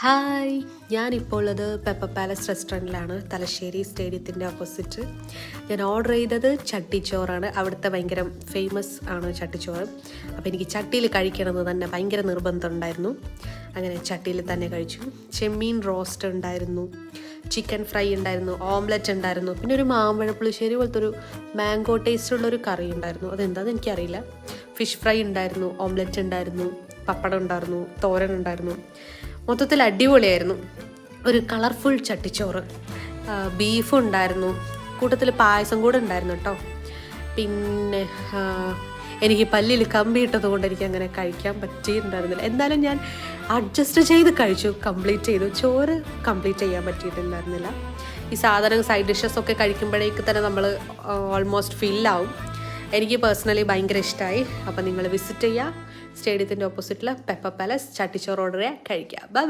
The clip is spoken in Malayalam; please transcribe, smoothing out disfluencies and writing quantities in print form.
ഹായ്, ഞാനിപ്പോൾ ഉള്ളത് പെപ്പർ പാലസ് റെസ്റ്റോറൻറ്റിലാണ്, തലശ്ശേരി സ്റ്റേഡിയത്തിൻ്റെ ഓപ്പോസിറ്റ്. ഞാൻ ഓർഡർ ചെയ്തത് ചട്ടിച്ചോറാണ്. അവിടുത്തെ ഭയങ്കര ഫേമസ് ആണ് ചട്ടിച്ചോറ്. അപ്പോൾ എനിക്ക് ചട്ടിയിൽ കഴിക്കണമെന്ന് തന്നെ ഭയങ്കര നിർബന്ധം ഉണ്ടായിരുന്നു. അങ്ങനെ ചട്ടിയിൽ തന്നെ കഴിച്ചു. ചെമ്മീൻ റോസ്റ്റ് ഉണ്ടായിരുന്നു, ചിക്കൻ ഫ്രൈ ഉണ്ടായിരുന്നു, ഓംലെറ്റ് ഉണ്ടായിരുന്നു, പിന്നെ ഒരു മാമ്പഴപ്പുളിശ്ശേരി പോലത്തെ ഒരു മാംഗോ ടേസ്റ്റുള്ളൊരു കറി ഉണ്ടായിരുന്നു. അതെന്താണെന്ന് എനിക്കറിയില്ല. ഫിഷ് ഫ്രൈ ഉണ്ടായിരുന്നു, ഓംലെറ്റ് ഉണ്ടായിരുന്നു, പപ്പടം ഉണ്ടായിരുന്നു, തോരൻ ഉണ്ടായിരുന്നു. മൊത്തത്തിൽ അടിപൊളിയായിരുന്നു. ഒരു കളർഫുൾ ചട്ടിച്ചോറ്, ബീഫും ഉണ്ടായിരുന്നു, കൂട്ടത്തിൽ പായസം കൂടെ ഉണ്ടായിരുന്നു കേട്ടോ. പിന്നെ എനിക്ക് പല്ലിൽ കമ്പി ഇട്ടത് കൊണ്ട് എനിക്ക് അങ്ങനെ കഴിക്കാൻ പറ്റിയിട്ടുണ്ടായിരുന്നില്ല. എന്തായാലും ഞാൻ അഡ്ജസ്റ്റ് ചെയ്ത് കഴിച്ചു, കംപ്ലീറ്റ് ചെയ്തു. ചോറ് കംപ്ലീറ്റ് ചെയ്യാൻ പറ്റിയിട്ടുണ്ടായിരുന്നില്ല. ഈ സാധനം സൈഡ് ഡിഷസ് ഒക്കെ കഴിക്കുമ്പോഴേക്ക് തന്നെ നമ്മൾ ഓൾമോസ്റ്റ് ഫില്ലാവും. എനിക്ക് പേഴ്സണലി ഭയങ്കര ഇഷ്ടമായി. അപ്പോൾ നിങ്ങൾ വിസിറ്റ് ചെയ്യുക. സ്റ്റേഡിയത്തിൻ്റെ ഓപ്പോസിറ്റിൽ പെപ്പർ പാലസ് ചട്ടിച്ചോറ് ഓർഡർ ചെയ്യുക, കഴിക്കുക. Bye bye.